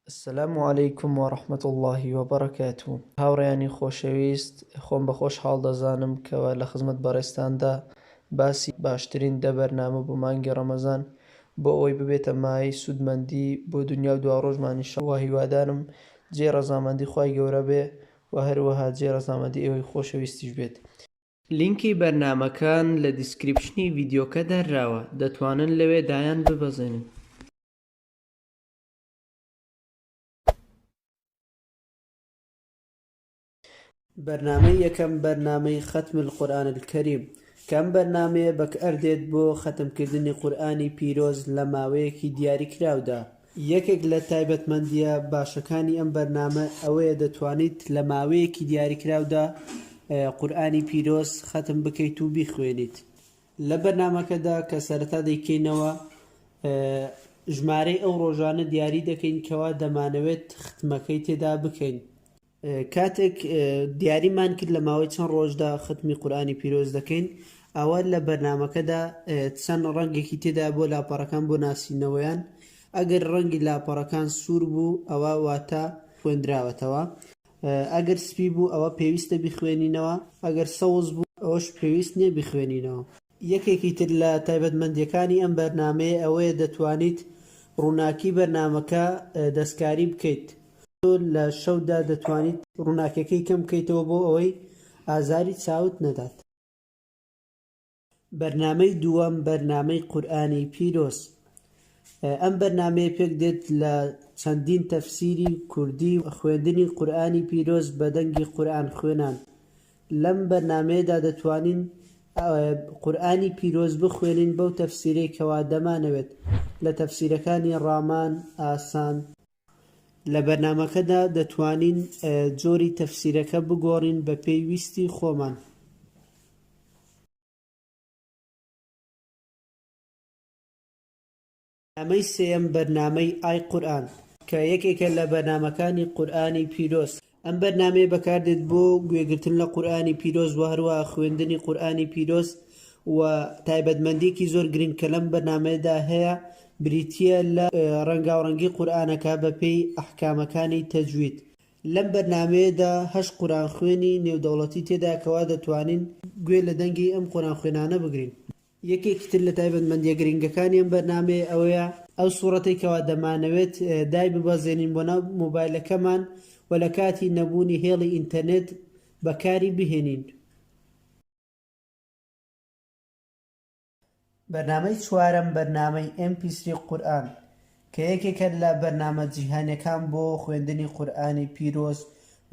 السلام عليكم ورحمة الله وبركاته. هاوڕێیانی خۆشەویست، خۆم بە خۆشحاڵ دەزانم کەوە لە خزمەت بەڕێستاندا باسی باشترین بەرنامە بۆ مانگی ڕەمەزان بۆ ئەوەی ببێتە مای سوودمەندی بۆ دنیا و دوا ڕۆژمانیشە و هیوادارم جێ ڕەزامەندی خوای گەورە بێ و هەروەها جێ ڕەزامەندی ئێوەی خۆشەویستیش بێت. لینکی بەرنامەکان لە دیسکریپشنی ڤیدیۆکە دەرراوە، دەتوانن لەوێ دایان ببەزێنن. بەرنامەی یەکەم بەرنامەی ختم القورئان الکەریم کەم بەرنامەیە بەکاردێت بۆ ختمکردنی قورئانی پیرۆز لە ماوەیەکی دیاریکراودا. یەکێک لە تایبەتمەندیە باشەکانی ئەم بەرنامە ئەوەیە دەتوانیت لە ماوەیەکی دیاریکراودا قورئانی پیرۆز ختم بکەیت و بیخوێنیت. لە بەرنامەکەدا کە سەرەتا دەیکەینەوە ژمارەی ئەو ڕۆژانە دیاری دەکەین کەوا دەمانەوێت ختمەکەی تێدا بکەین. کاتێک دیاریمان کرد لە ماوەی چەند ڕۆژدا ختمی قورئانی پیرۆز دەکەین، ئەوە لە بەرنامەکەدا چەند ڕەنگێکی تێدا بۆ لاپەڕەکان بۆ ناسینەوەیان. ئەگەر ڕەنگی لاپەڕەکان سوور بوو ئەوە واتە خوێندراوەتەوە، ئەگەر سپی بوو ئەوە پێویستە بخوێنینەوە، ئەگەر سەوز بوو ئەوەش پێویست نییە بخوێنینەوە. یەکێکی تر لە تایبەتمەندیەکانی ئەم بەرنامەیە ئەوەیە دەتوانیت ڕووناکی بەرنامەکە دەستکاری بکەیت. لە شەودا دەتوانیت ڕووناکیەکەی کەم بکەیتەوە بۆ ئەوەی ئازاری چاوت نەدات. بەرنامەی دووەم بەرنامەی قورئانی پیرۆز. ئەم بەرنامەیە پێک دێت لە چەندین تەفسیری کوردی و خوێندنی قورئانی پیرۆز بە دەنگی قورئان خوێنان. لەم بەرنامەیەدا دەتوانین قورئانی پیرۆز بخوێنین بەو تەفسیرەی کەوا دەمانەوێت لە تەفسیرەکانی ڕامان، ئاسان. لە بەرنامەکەدا دەتوانین جۆری تەفسیرەکە بگۆڕین بە پێویستی خۆمان. بەرنامەی سێیەم بەرنامەی ئای قورئان کە یەکێکە لە بەرنامەکانی قورئانی پیرۆز. ئەم بەرنامەیە بەکاردێت بۆ گوێگرتن لە قورئانی پیرۆز و هەروەها خوێندنی قورئانی پیرۆز و تایبەتمەندیەکی زۆر گرنگ کە لەم بەرنامەیەدا هەیە بریتیە لە ڕەنگاوڕەنگی قورئانەکە بەپێی ئەحکامەکانی تەجوید. لەم بەرنامەیەدا 8 قورئان خوێنی نێودەوڵەتی تێدا کەوا دەتوانین گوێ لە دەنگی ئەم قورئان خوێنانە بگرین. یەکێکی تر لە تایبەتمەندیە گرنگەکانی ئەم بەرنامەیە ئەوەیە ئەو سوورەتەی کەوا دەمانەوێت دای ببەزێنین بۆ ناو مۆبایلەکەمان و لە کاتی نەبوونی هێڵی ئینتەرنێت بەکاری بهێنین. بەرنامەی چوارەم بەرنامەی MP3 قورئان کە یەکێکە لە بەرنامە جیهانیەکان بۆ خوێندنی قورئانی پیرۆز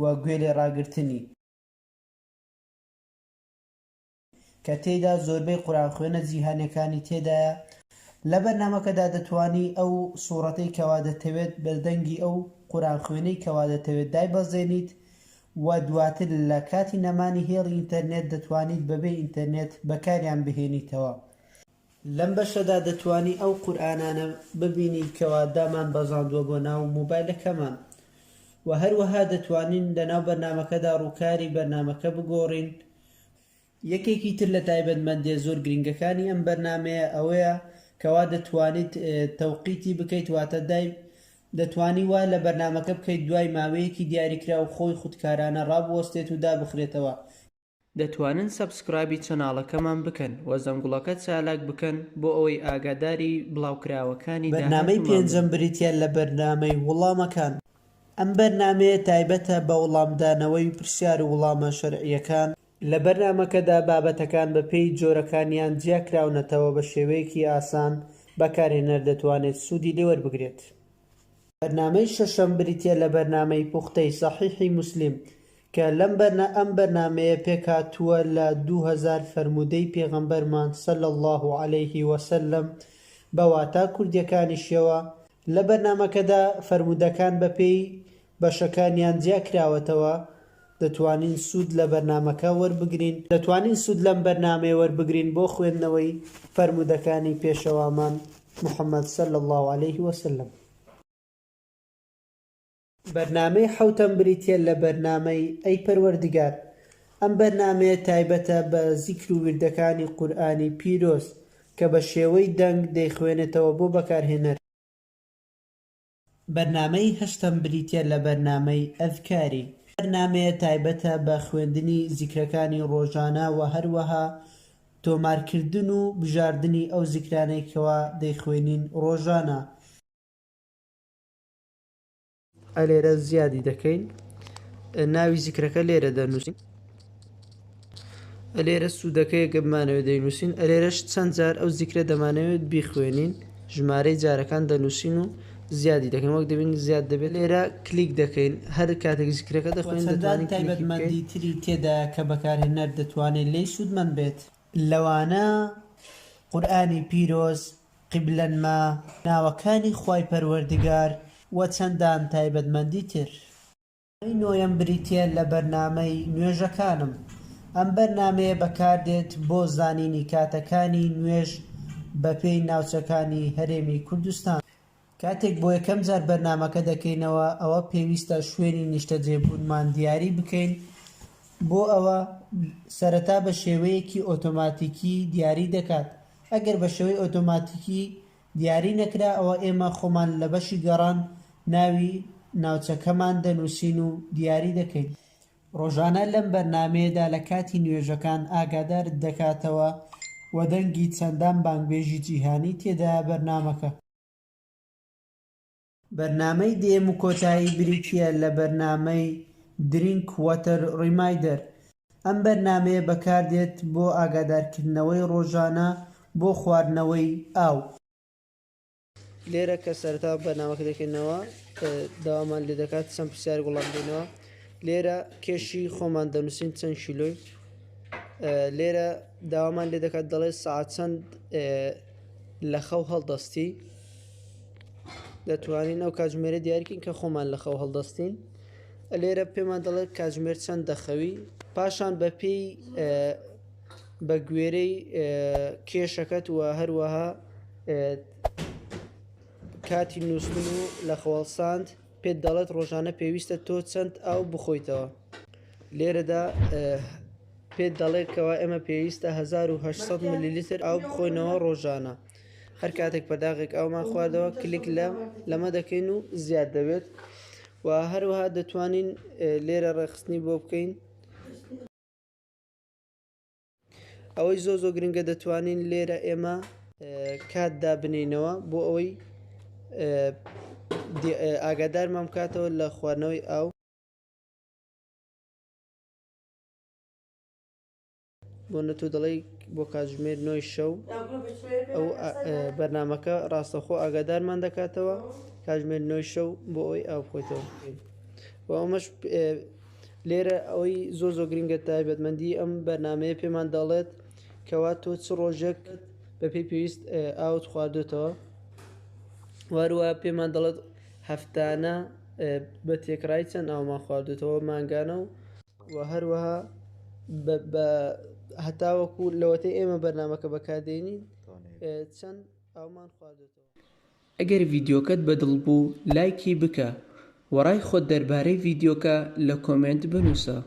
و گوێ لێ ڕاگرتنی، کە تێیدا زۆربەی قورئان خوێنە جیهانیەکانی تێدایە. لە بەرنامەکەدا دەتوانی ئەو سوورەتەی کەوا دەتەوێت بەدەنگی ئەو قورئان خوێنەی کەوا دەتەوێت دایبەزێنیت و دواتر لە کاتی نەمانی هێڵی ئینتەرنێت دەتوانیت بەبێ ئینتەرنێت بەکاریان بهێنیتەوە. لەم بەشەدا دەتوانی ئەو قورئانانە ببینی کەوا دامان بەزاندووە بۆ ناو مۆبایلەکەمان و هەروەها دەتوانین لە ناو بەرنامەکەدا ڕووکاری بەرنامەکە بگۆڕین. یەکێکی تر لە تایبەتمەندیە زۆر گرنگەکانی ئەم بەرنامەیە ئەوەیە کەوا دەتوانیت تەوقیتی بکەیت، واتە دەتوانی وا لە بەرنامەکە بکەیت دوای ماوەیەکی دیاریکرا و خۆی خودکارانە ڕابوەستێت و دابخرێتەوە. دەتوانن سەبسکرایبی چەناڵەکەمان بکەن و زەنگوڵەکە چالاک بکەن بۆ ئەوەی ئاگاداری بڵاوکراوەکانی بەرنامەی پێنجەم بریتە لە بەرنامەی وەڵامەکان. ئەم بەرنامەیە تایبەتە بە وەڵامدانەوەی پرسیار و وەڵامە شەرعیەکان. لە بەرنامەکەدا بابەتەکان بە پێی جۆرەکانیان جیاکراونەتەوە بە شێوەیەکی ئاسان بەکارهێنەر دەتوانێت سوودی لێ وەربگرێت. بەرنامەی شەشەم بریتە لە بەرنامەی پوختەی سەحیحی موسلیم کە ئەم بەرنامەیە پێکهاتووە لە 2000 فەرموودەی پێغەمبەرمان صلی الله علیه وسلم بە واتە کوردیەکانیشەوە. لە بەرنامەکەدا فەرموودەکان بەپێی بەشەکانیان جیاکراوەتەوە. دەتوانین سوود لە بەرنامەکە وەربگرین، دەتوانین سوود لەم بەرنامەیە وەربگرین بۆ خوێندنەوەی فەرموودەکانی پێشەوامان محەممەد صلی الله علیه وسلم. بەرنامەی حەوتەم بریتە لە بەرنامەی ئەی پەروەردگار. ئەم بەرنامەیە تایبەتە بە زیکر و وردەکانی قورئانی پیرۆز کە بە شێوەی دەنگ دەیخوێنێتەوە بۆ بەکارهێنەر. بەرنامەی هەشتم بریتیە لە بەرنامەی ئەذکاری. بەرنامەیە تایبەتە بە خوێندنی زیکرەکانی ڕۆژانە و هەروەها تۆمارکردن و بژاردننی ئەو زیکرانەی کەوا دەیخوێنین ڕۆژانە. ئەلێرە زیادی دەکەین، ناوی زیکرەکە لێرە دەنووسین، ئەلێرە سوودەکەیە گەبمانەوێت دەینووسین، ئەلێرەش چەند جار ئەو زیکرە دەمانەوێت بیخوێنین، ژمارەی جارەکان دەنووسین و زیادی دەکەین، وەک دەبین زیاد دەبێت. لێرە کلیک دەکەین، هەر کاتێک زیکرەکە دەخوێن دەتوانین تایبەتمەندی تری تێدا کە بەکارهێنەر دەتوانێت لێی سوودمەند بێت. لەوانە قورئانی پیرۆز، قیبلەنما، ناوەکانی خوای پەروەردگار و چەندان تایبەتمەندی تر. نۆیەم بریتیە لە بەرنامەی نوێژەکانم. ئەم بەرنامەیە بەکاردێت بۆ زانینی کاتەکانی نوێژ بە پێی ناوچەکانی هەرێمی کوردستان. کاتێک بۆ یەکەم جار بەرنامەکە دەکەینەوە، ئەوە پێویستە شوێنی نیشتەجێبوونمان دیاری بکەین. بۆ ئەوە سەرەتا بە شێوەیەکی ئۆتۆماتیکی دیاری دەکات. ئەگەر بە شێوەی ئۆتۆماتیکی دیاری نەکرا، ئەوە ئێمە خۆمان لە بەشی گەڕان ناوی ناوچەکەمان دەنووسین و دیاری دەکەین. ڕۆژانە لەم بەرنامەیەدا لە کاتی نوێژەکان ئاگادار دەکاتەوە و دەنگی چەندان بانگبێژی جیهانی تێدایە بەرنامەکە. بەرنامەی دێم و کۆتایی بریتیە لە بەرنامەی درینک واتر ریمایندەر. ئەم بەرنامەیە بەکاردێت بۆ ئاگادارکردنەوەی ڕۆژانە بۆ خواردنەوەی ئاو. لێرە کە سەرەتا بەرنامەکە دەکەینەوە، داوامان لێ دەکات چەند پرسیارێک وەڵام بدەینەوە. لێرە کێشی خۆمان دەنووسین چەند کیلۆی، لێرە داوامان لێ دەکات دەڵێ سەعات چەند لە خەو هەڵدەستی، دەتوانین ئەو کاتژمێرە دیاریکەین کە خۆمان لە خەو هەڵدەستین. لێرە پێمان دەڵێت کاتژمێر چەند دەخەوی، پاشان بەپێی بە گوێرەی کێشەکەت و هەروەها کاتی نووسین و لە خۆڵساند پێت دەڵێت ڕۆژانە پێویستە تۆ چەند ئاو بخۆیتەوە. لێرەدا پێت دەڵێت کەوا ئێمە پێویستە 1800 ملیلیتر ئاو بخۆینەوە ڕۆژانە. هەر کاتێک پەرداغێک ئاومان خواردەوە کلیک لەمە دەکەین و زیاد دەبێت. و هەروەها دەتوانین لێرە ڕێخستنی بۆ بکەین. ئەوەی زۆ گرنگە دەتوانین لێرە ئێمە کات دابنینەوە بۆ ئەوەی ئاگادارمان بکاتەوە لە خواردنەوەی ئاو. بۆ نەتۆ دەڵێ بۆ کاتژمێر 9 شەو ئەو بەرنامەکە ڕاستەخۆ ئاگادارمان دەکاتەوە کاتژمێر 9 شەو بۆ ئەوەی ئاو بخۆیتەوە. و ئەمەش لێرە ئەوەی زۆ گرنگە تایبەتمەندی ئەم بەرنامەیە پێمان دەڵێت کەوا تۆ چ ڕۆژێک بەپێی پێویست ئاوت خواردوێتەوە. وەروە پێمان دەڵێت هەفتانە بە تێکرای چەند ئاومان خواردوێتەوە مانگانە و هەروەها هەتاوەکو لەوەتەی ئێمە بەرنامەکە بەکاردێنین چەند ئاومان خواردوێتەوە. ئەگەر ڤیدیۆکەت بەدڵ بوو لایکی بکە و ڕای خۆت دەربارەی ڤیدیۆکە لە کۆمنت بنووسە.